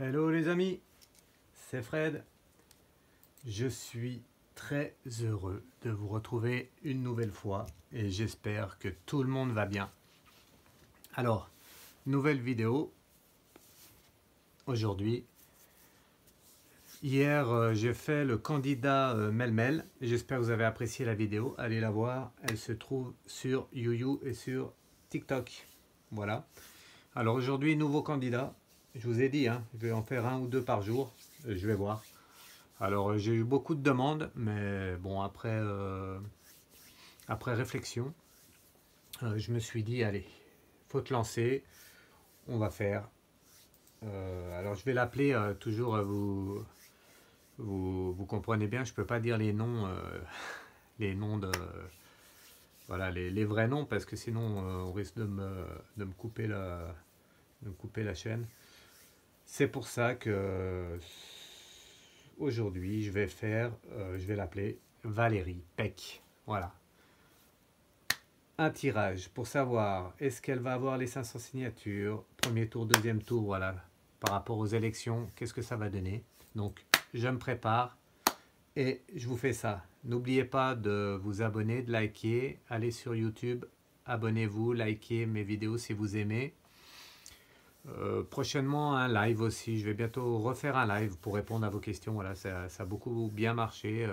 Hello les amis, c'est Fred. Je suis très heureux de vous retrouver une nouvelle fois et j'espère que tout le monde va bien. Alors, nouvelle vidéo aujourd'hui. Hier, j'ai fait le candidat Melmel. J'espère que vous avez apprécié la vidéo. Allez la voir, elle se trouve sur YouYou et sur TikTok. Voilà. Alors aujourd'hui, nouveau candidat. Je vous ai dit, hein, je vais en faire un ou deux par jour. Je vais voir. Alors j'ai eu beaucoup de demandes, mais bon, après réflexion, je me suis dit, allez, faut te lancer, on va faire. Alors je vais l'appeler toujours, vous comprenez bien, je peux pas dire les noms, les noms de, voilà, les vrais noms, parce que sinon on risque de me couper la chaîne. C'est pour ça que aujourd'hui je vais l'appeler Valérie Peck. Voilà. Un tirage pour savoir est-ce qu'elle va avoir les 500 signatures, premier tour, deuxième tour, voilà, par rapport aux élections, qu'est-ce que ça va donner. Donc je me prépare et je vous fais ça. N'oubliez pas de vous abonner, de liker, allez sur YouTube, abonnez-vous, likez mes vidéos si vous aimez. Prochainement un live aussi, je vais bientôt refaire un live pour répondre à vos questions. Voilà, ça a beaucoup bien marché,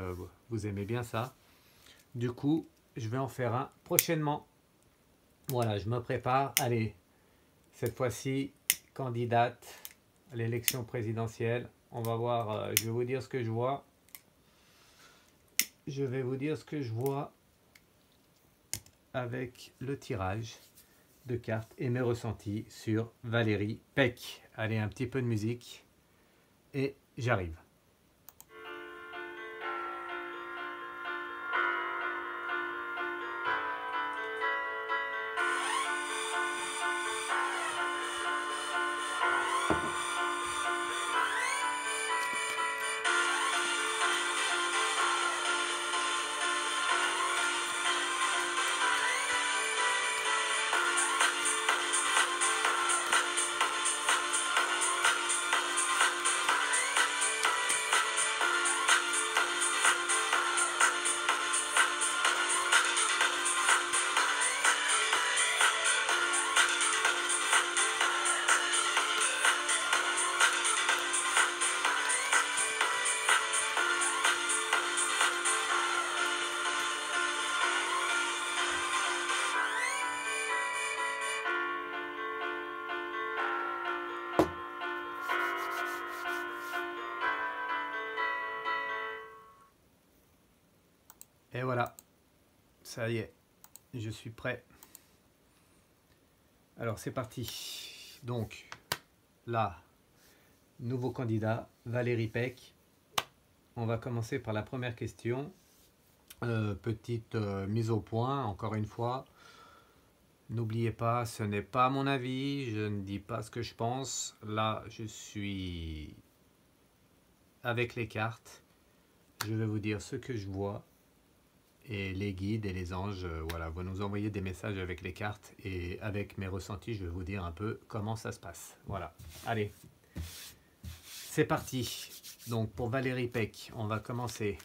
vous aimez bien ça. Du coup, je vais en faire un prochainement. Voilà, je me prépare. Allez, cette fois-ci, candidate à l'élection présidentielle. On va voir, je vais vous dire ce que je vois. Je vais vous dire ce que je vois avec le tirage de cartes et mes ressentis sur Valérie Peck. Allez, un petit peu de musique et j'arrive. Et voilà, ça y est, je suis prêt. Alors c'est parti. Donc là, nouveau candidat, Valérie Peck. On va commencer par la première question. Petite mise au point, encore une fois. N'oubliez pas, ce n'est pas mon avis, je ne dis pas ce que je pense. Là, je suis avec les cartes. Je vais vous dire ce que je vois. Et les guides et les anges, voilà, vous nous envoyez des messages avec les cartes. Et avec mes ressentis, je vais vous dire un peu comment ça se passe. Voilà, allez, c'est parti. Donc pour Valérie Peck, on va commencer.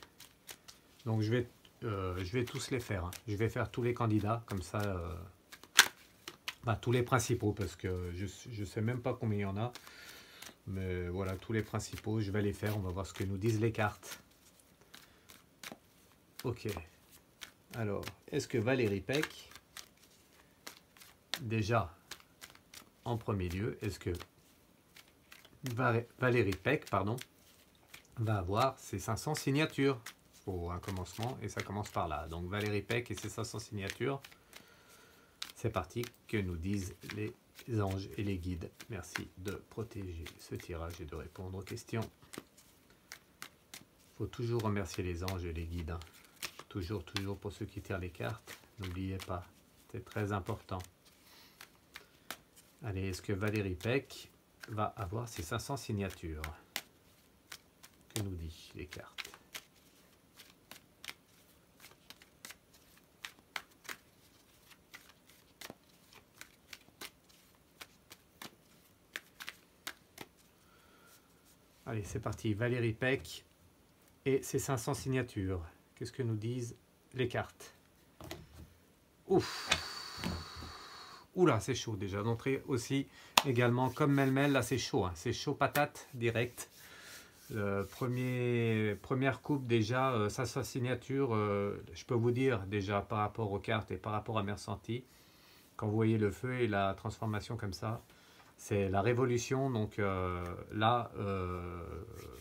Donc je vais tous les faire. Hein. Je vais faire tous les candidats, comme ça, tous les principaux, parce que je ne sais même pas combien il y en a. Mais voilà, tous les principaux, je vais les faire. On va voir ce que nous disent les cartes. Ok. Alors, est-ce que Valérie Peck, déjà, en premier lieu, est-ce que Valérie Peck, pardon, va avoir ses 500 signatures? Il faut un commencement et ça commence par là. Donc Valérie Peck et ses 500 signatures. C'est parti, que nous disent les anges et les guides. Merci de protéger ce tirage et de répondre aux questions. Il faut toujours remercier les anges et les guides. Hein. Toujours pour ceux qui tirent les cartes. N'oubliez pas, c'est très important. Allez, est-ce que Valérie Peck va avoir ses 500 signatures? Que nous disent les cartes? Allez, c'est parti. Valérie Peck et ses 500 signatures. Qu'est-ce que nous disent les cartes? Ouf. Oula, c'est chaud déjà. D'entrée aussi, également, comme Melmel, là c'est chaud. Hein. C'est chaud patate, direct. Première coupe déjà, 500 signatures. Je peux vous dire déjà par rapport aux cartes et par rapport à mes ressentis, quand vous voyez le feu et la transformation comme ça, c'est la révolution. Donc là,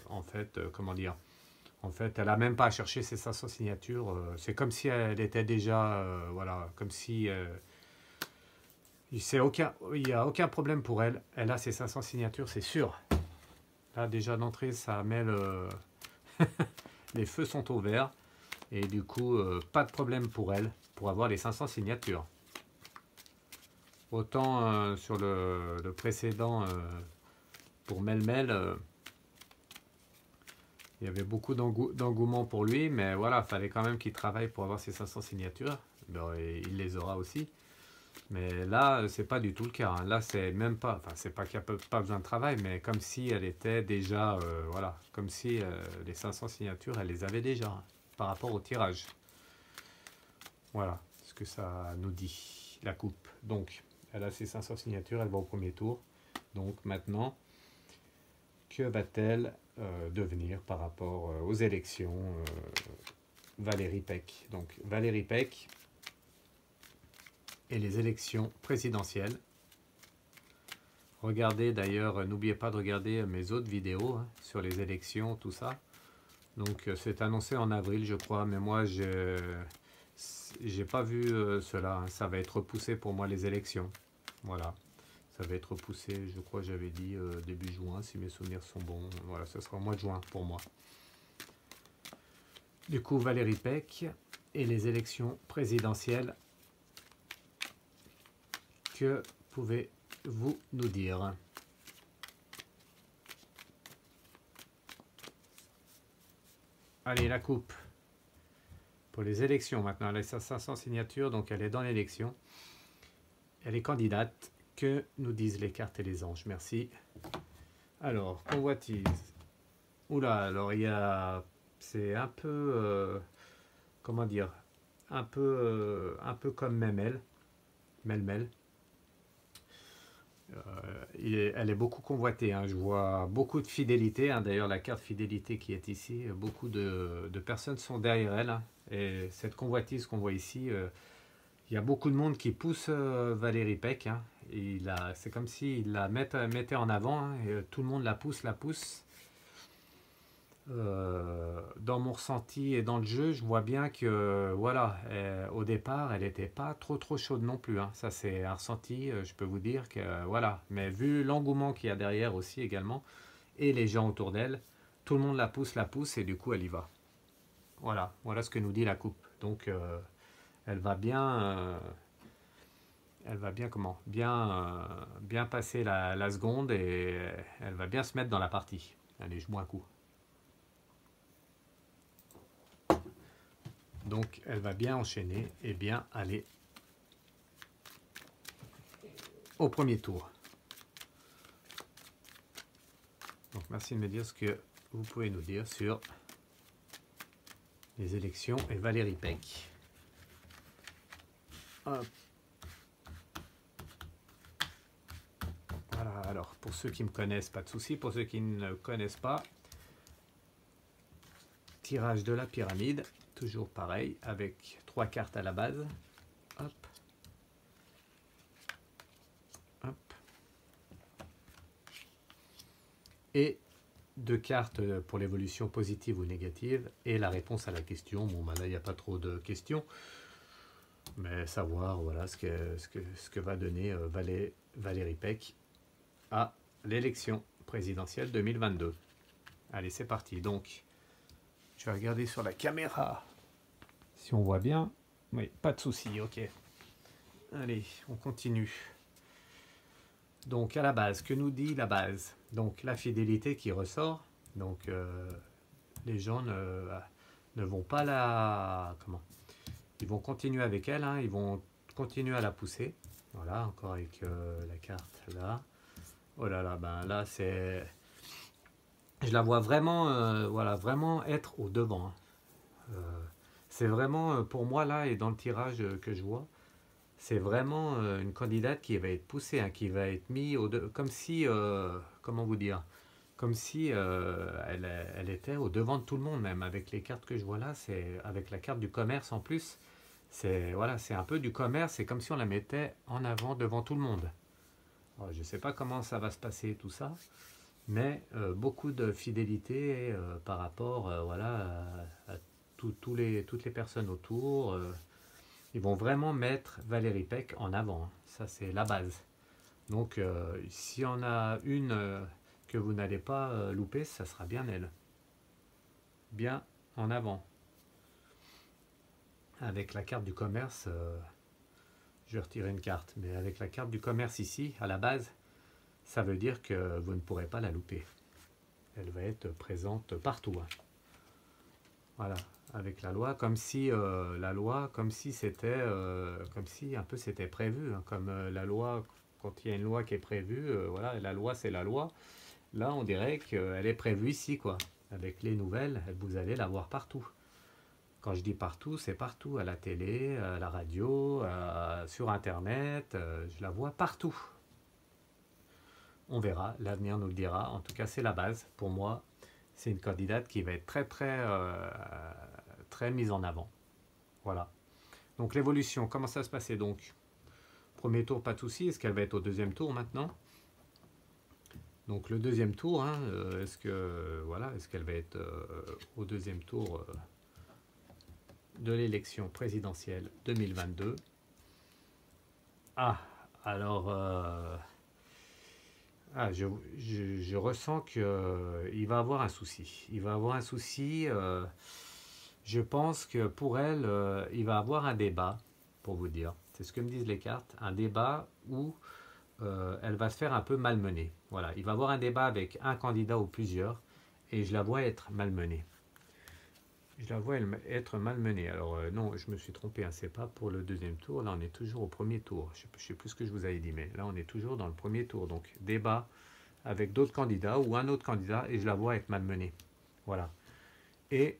en fait, comment dire, en fait, elle n'a même pas à chercher ses 500 signatures. C'est comme si elle était déjà, voilà, comme si il n'y a aucun problème pour elle. Elle a ses 500 signatures, c'est sûr. Là, déjà d'entrée, ça met le... les feux sont au vert. Et du coup, pas de problème pour elle, pour avoir les 500 signatures. Autant sur le précédent, pour Melmel, il y avait beaucoup d'engouement pour lui, mais voilà, il fallait quand même qu'il travaille pour avoir ses 500 signatures. Bon, et il les aura aussi. Mais là, c'est pas du tout le cas. Hein. Là, c'est même pas, enfin, c'est pas qu'il n'y a pas besoin de travail, mais comme si elle était déjà, voilà, comme si les 500 signatures, elle les avait déjà hein, par rapport au tirage. Voilà ce que ça nous dit, la coupe. Donc, elle a ses 500 signatures, elle va au premier tour. Donc maintenant, que va-t-elle devenir par rapport aux élections Valérie Peck. Donc Valérie Peck et les élections présidentielles. Regardez d'ailleurs, n'oubliez pas de regarder mes autres vidéos hein, sur les élections, tout ça. Donc c'est annoncé en avril je crois, mais moi j'ai pas vu cela. Hein. Ça va être repoussé pour moi les élections. Voilà. Ça va être repoussé, je crois j'avais dit début juin, si mes souvenirs sont bons. Voilà, ce sera au mois de juin pour moi. Du coup, Valérie Peck et les élections présidentielles. Que pouvez-vous nous dire? Allez, la coupe. Pour les élections maintenant, elle a 500 signatures, donc elle est dans l'élection. Elle est candidate. Que nous disent les cartes et les anges? Merci. Alors, convoitise. Oula, alors il y a... C'est un peu... comment dire? Un peu comme Melmel. Elle est beaucoup convoitée. Hein. Je vois beaucoup de fidélité. Hein. D'ailleurs, la carte fidélité qui est ici, beaucoup de personnes sont derrière elle. Hein. Et cette convoitise qu'on voit ici, il y a beaucoup de monde qui pousse Valérie Peck. Hein. C'est comme s'il la mettait en avant. Hein, et tout le monde la pousse. Dans mon ressenti et dans le jeu, je vois bien que voilà, au départ, elle n'était pas trop chaude non plus. Hein. Ça, c'est un ressenti, je peux vous dire que voilà. Mais vu l'engouement qu'il y a derrière aussi également, et les gens autour d'elle, tout le monde la pousse, et du coup, elle y va. Voilà, voilà ce que nous dit la coupe. Donc, elle va bien comment? Bien passer la seconde et elle va bien se mettre dans la partie. Allez, je bois un coup. Donc elle va bien enchaîner et bien aller au premier tour. Donc merci de me dire ce que vous pouvez nous dire sur les élections et Valérie Peck. Hop. Voilà, alors pour ceux qui me connaissent, pas de souci. Pour ceux qui ne connaissent pas, tirage de la pyramide. Toujours pareil, avec 3 cartes à la base. Hop. Hop. Et 2 cartes pour l'évolution positive ou négative. Et la réponse à la question. Bon, bah là, il n'y a pas trop de questions. Mais savoir voilà, ce que va donner Valérie Peck à l'élection présidentielle 2022. Allez, c'est parti. Donc, je vais regarder sur la caméra. Si on voit bien, oui, pas de souci, ok. Allez, on continue. Donc à la base, que nous dit la base? Donc la fidélité qui ressort. Donc les gens ne vont pas comment? Ils vont continuer avec elle, hein, ils vont continuer à la pousser. Voilà, encore avec la carte là. Oh là là, ben là c'est... je la vois vraiment, voilà, vraiment être au devant, hein. C'est vraiment, pour moi, là, et dans le tirage que je vois, c'est vraiment une candidate qui va être poussée, hein, qui va être mise comme si, comment vous dire, comme si elle était au devant de tout le monde, même avec les cartes que je vois là, c'est avec la carte du commerce en plus. C'est voilà, c'est un peu du commerce, c'est comme si on la mettait en avant devant tout le monde. Alors, je ne sais pas comment ça va se passer tout ça, mais beaucoup de fidélité par rapport voilà, à toutes les personnes autour. Ils vont vraiment mettre Valérie Peck en avant, hein. Ça, c'est la base. Donc, s'il y en a une que vous n'allez pas louper, ça sera bien elle. Bien en avant. Avec la carte du commerce, je vais retirer une carte, mais avec la carte du commerce ici, à la base, ça veut dire que vous ne pourrez pas la louper. Elle va être présente partout, hein. Voilà, avec la loi, comme si c'était, comme si un peu c'était prévu, hein, comme la loi, quand il y a une loi qui est prévue, voilà, la loi c'est la loi. Là, on dirait qu'elle est prévue ici, quoi. Avec les nouvelles, vous allez la voir partout. Quand je dis partout, c'est partout, à la télé, à la radio, sur Internet, je la vois partout. On verra, l'avenir nous le dira. En tout cas, c'est la base. Pour moi, c'est une candidate qui va être très, très, très mise en avant. Voilà. Donc l'évolution, comment ça va se passer donc? Premier tour, pas de souci. Est-ce qu'elle va être au deuxième tour maintenant? Donc le deuxième tour, hein, est-ce qu'elle va être au deuxième tour de l'élection présidentielle 2022? Ah, alors, je ressens qu'il va avoir un souci. Il va avoir un souci. Je pense que pour elle, il va avoir un débat, pour vous dire. C'est ce que me disent les cartes. Un débat où elle va se faire un peu malmener. Voilà, il va avoir un débat avec un candidat ou plusieurs, et je la vois être malmenée. Je la vois être malmenée. Alors non, je me suis trompé, hein, c'est pas pour le deuxième tour. Là, on est toujours au premier tour. Je ne sais plus ce que je vous avais dit, mais là, on est toujours dans le premier tour. Donc, débat avec d'autres candidats ou un autre candidat, et je la vois être malmenée. Voilà. Et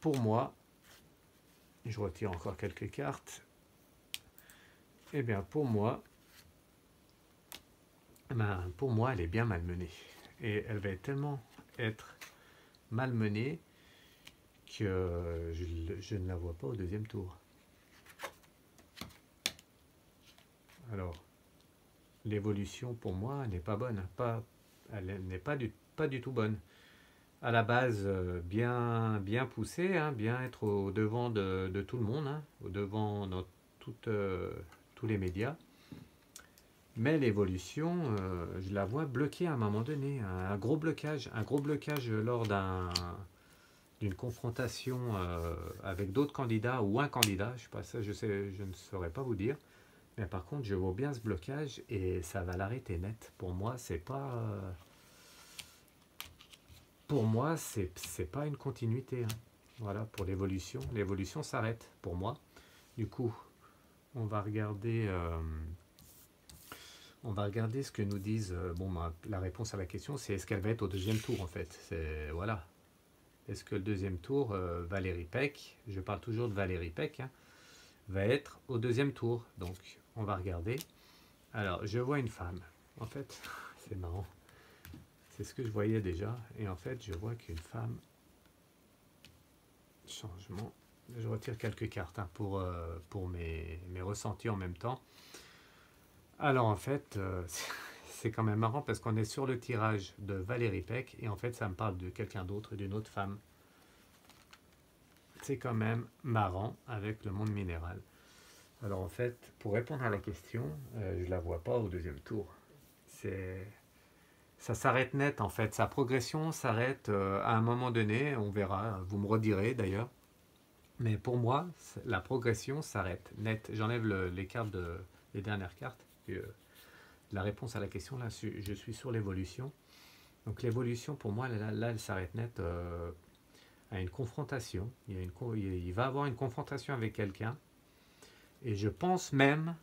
pour moi, je retire encore quelques cartes. Eh bien, pour moi, elle est bien malmenée. Et elle va tellement être malmenée que je ne la vois pas au deuxième tour. Alors, l'évolution pour moi n'est pas bonne. Elle n'est pas du tout bonne. À la base, bien poussée, hein, bien être au devant de tout le monde, hein, au devant dans tous les médias. Mais l'évolution, je la vois bloquée à un moment donné, un gros blocage lors d'une confrontation avec d'autres candidats ou un candidat. Je sais pas ça, je ne saurais pas vous dire. Mais par contre, je vois bien ce blocage et ça va l'arrêter net. Pour moi, c'est pas une continuité, hein. Voilà, pour l'évolution. L'évolution s'arrête pour moi. Du coup, on va regarder. On va regarder ce que nous disent. La réponse à la question, c'est est-ce qu'elle va être au deuxième tour en fait. Voilà. Est-ce que le deuxième tour, Valérie Peck, je parle toujours de Valérie Peck, hein, va être au deuxième tour. Donc, on va regarder. Alors, je vois une femme. En fait, c'est marrant. C'est ce que je voyais déjà. Et en fait, je vois qu'une femme. Changement. Je retire quelques cartes, hein, pour mes ressentis en même temps. Alors en fait, c'est quand même marrant parce qu'on est sur le tirage de Valérie Peck et en fait ça me parle de quelqu'un d'autre, d'une autre femme. C'est quand même marrant avec le monde minéral. Alors en fait, pour répondre à la question, je la vois pas au deuxième tour. Ça s'arrête net en fait. Sa progression s'arrête à un moment donné. On verra. Vous me redirez d'ailleurs. Mais pour moi, la progression s'arrête net. J'enlève les cartes les dernières cartes. La réponse à la question, là, je suis sur l'évolution. Donc l'évolution, pour moi, là elle s'arrête net à une confrontation. Il va avoir une confrontation avec quelqu'un. Et je pense même,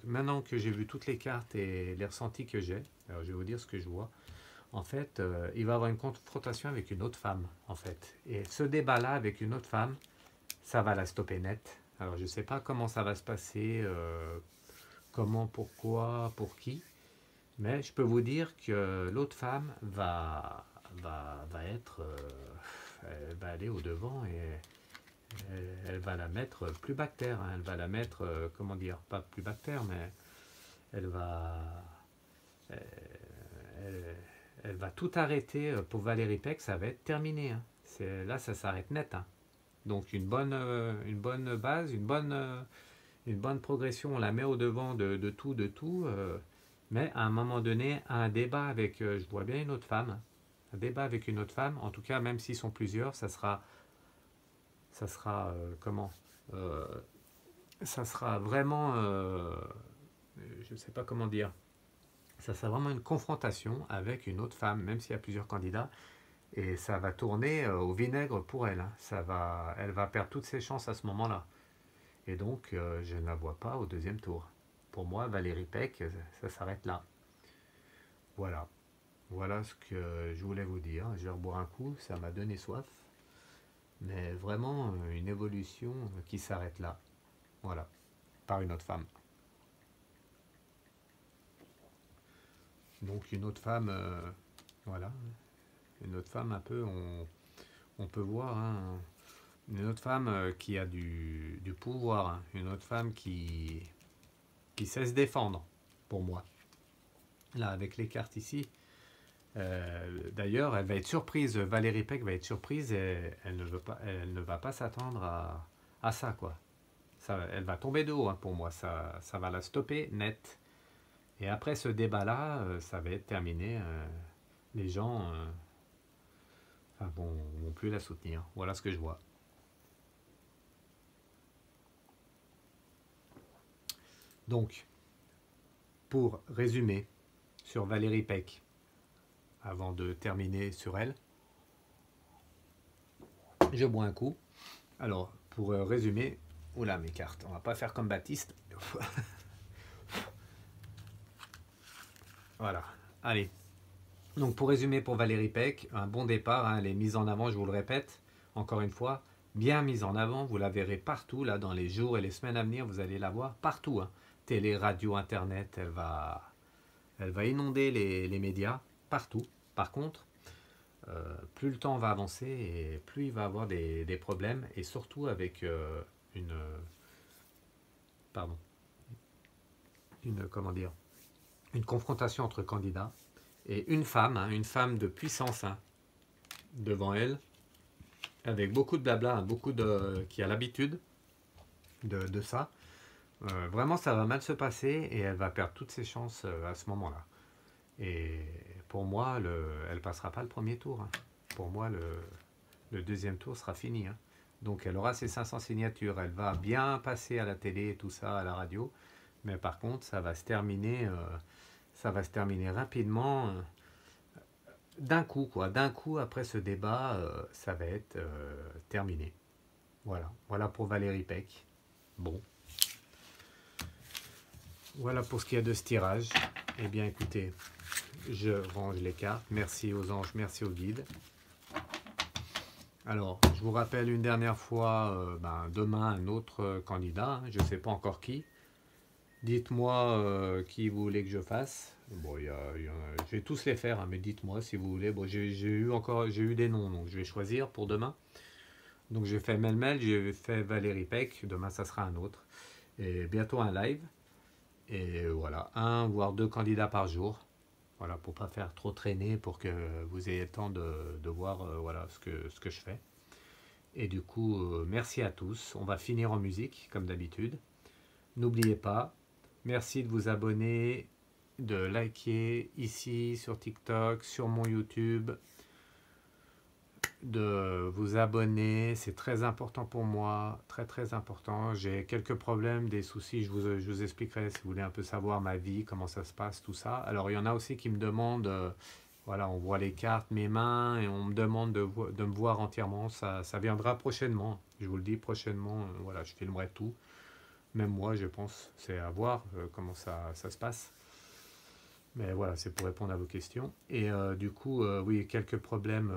maintenant que j'ai vu toutes les cartes et les ressentis que j'ai, alors je vais vous dire ce que je vois. en fait, il va avoir une confrontation avec une autre femme, en fait. Et ce débat-là avec une autre femme, ça va la stopper net. Alors, je ne sais pas comment ça va se passer, comment, pourquoi, pour qui, mais je peux vous dire que l'autre femme va être, elle va aller au devant et elle va la mettre plus bactère, hein. Elle va la mettre, comment dire, pas plus bactère, mais elle va, elle, elle va tout arrêter pour Valérie Peck, ça va être terminé, hein. Là, ça s'arrête net, hein. Donc une bonne base, une bonne progression, on la met au devant de tout, mais à un moment donné, un débat avec, je vois bien une autre femme, hein. Un débat avec une autre femme, en tout cas, même s'ils sont plusieurs, ça sera comment euh, ça sera vraiment, je ne sais pas comment dire, ça sera vraiment une confrontation avec une autre femme, même s'il y a plusieurs candidats, et ça va tourner au vinaigre pour elle, hein. Elle va perdre toutes ses chances à ce moment-là. Et donc, je ne la vois pas au deuxième tour. Pour moi, Valérie Peck, ça s'arrête là. Voilà. Voilà ce que je voulais vous dire. Je vais reboire un coup, ça m'a donné soif. Mais vraiment, une évolution qui s'arrête là. Voilà. Par une autre femme. Donc, une autre femme, voilà. Une autre femme, un peu, on peut voir, hein, une autre femme qui a du pouvoir, hein, une autre femme qui sait se défendre, pour moi. Là, avec les cartes ici, d'ailleurs, elle va être surprise, Valérie Peck va être surprise et elle ne va pas s'attendre à ça, quoi. Ça, elle va tomber de haut, hein, pour moi, ça va la stopper net. Et après ce débat-là, ça va être terminé. Les gens enfin, vont plus la soutenir. Voilà ce que je vois. Donc, pour résumer sur Valérie Peck, avant de terminer sur elle, je bois un coup. Alors, pour résumer, oula mes cartes, on va pas faire comme Baptiste. Voilà, allez. Donc pour résumer pour Valérie Peck, un bon départ, hein, elle est mise en avant, je vous le répète, encore une fois, bien mise en avant, vous la verrez partout, là, dans les jours et les semaines à venir, vous allez la voir partout, hein. Télé, radio, internet, elle va inonder les médias, partout. Par contre, plus le temps va avancer et plus il va avoir des problèmes, et surtout avec une, pardon, comment dire, une confrontation entre candidats, et hein, une femme de puissance, hein, devant elle, avec beaucoup de blabla, hein, qui a l'habitude de ça. Vraiment, ça va mal se passer et elle va perdre toutes ses chances à ce moment-là. Et pour moi, elle passera pas le premier tour, hein. Pour moi, le deuxième tour sera fini, hein. Donc elle aura ses 500 signatures, elle va bien passer à la télé et tout ça, à la radio. Mais par contre, ça va se terminer rapidement. D'un coup, quoi. D'un coup, après ce débat, ça va être terminé. Voilà. Voilà pour Valérie Peck. Bon. Voilà pour ce qu'il y a de ce tirage. Eh bien, écoutez, je range les cartes. Merci aux anges, merci aux guides. Alors, je vous rappelle une dernière fois, demain, un autre candidat. Hein, je ne sais pas encore qui. Dites-moi qui vous voulez que je fasse. Bon, je vais tous les faire, hein, mais dites-moi si vous voulez. Bon, j'ai eu des noms, donc je vais choisir pour demain. Donc j'ai fait Melmel, j'ai fait Valérie Peck. Demain, ça sera un autre. Et bientôt un live. Et voilà, un voire deux candidats par jour. Voilà, pour pas faire trop traîner, pour que vous ayez le temps de voir voilà, ce que je fais. Et du coup, merci à tous. On va finir en musique, comme d'habitude. N'oubliez pas, merci de vous abonner, de liker ici sur TikTok, sur mon YouTube, de vous abonner, c'est très important pour moi, très très important. J'ai quelques problèmes, des soucis, je vous expliquerai si vous voulez un peu savoir ma vie, comment ça se passe, tout ça. Alors il y en a aussi qui me demandent, voilà, on voit les cartes, mes mains, et on me demande de me voir entièrement. Ça viendra prochainement, je vous le dis prochainement, voilà, je filmerai tout. Même moi, je pense, c'est à voir comment ça se passe. Mais voilà, c'est pour répondre à vos questions. Et du coup, oui, quelques problèmes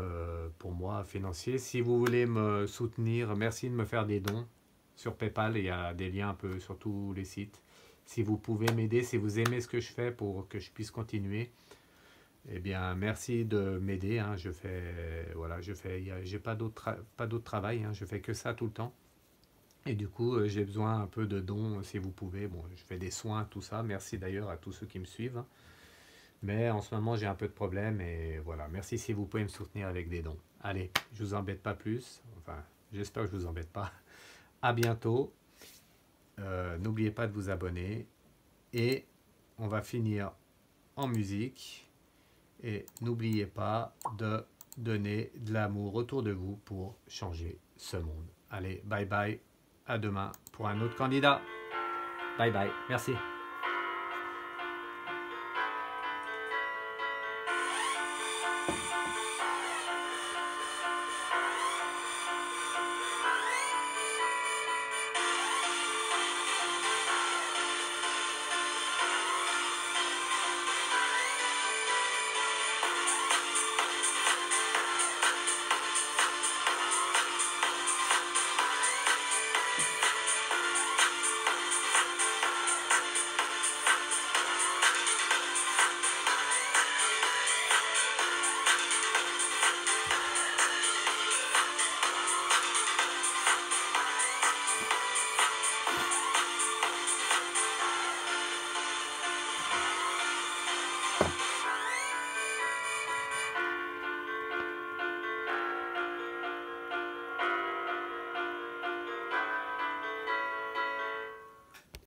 pour moi financiers. Si vous voulez me soutenir, merci de me faire des dons sur PayPal. Il y a des liens un peu sur tous les sites. Si vous pouvez m'aider, si vous aimez ce que je fais pour que je puisse continuer, eh bien, merci de m'aider. Hein. Je fais, voilà, j'ai pas d'autre travail. Hein. Je fais que ça tout le temps. Et du coup, j'ai besoin un peu de dons, si vous pouvez. Bon, je fais des soins, tout ça. Merci d'ailleurs à tous ceux qui me suivent. Mais en ce moment, j'ai un peu de problème et voilà. Merci si vous pouvez me soutenir avec des dons. Allez, je vous embête pas plus. Enfin, j'espère que je vous embête pas. À bientôt. N'oubliez pas de vous abonner. Et on va finir en musique. Et n'oubliez pas de donner de l'amour autour de vous pour changer ce monde. Allez, bye bye. À demain pour un autre candidat. Bye bye. Merci.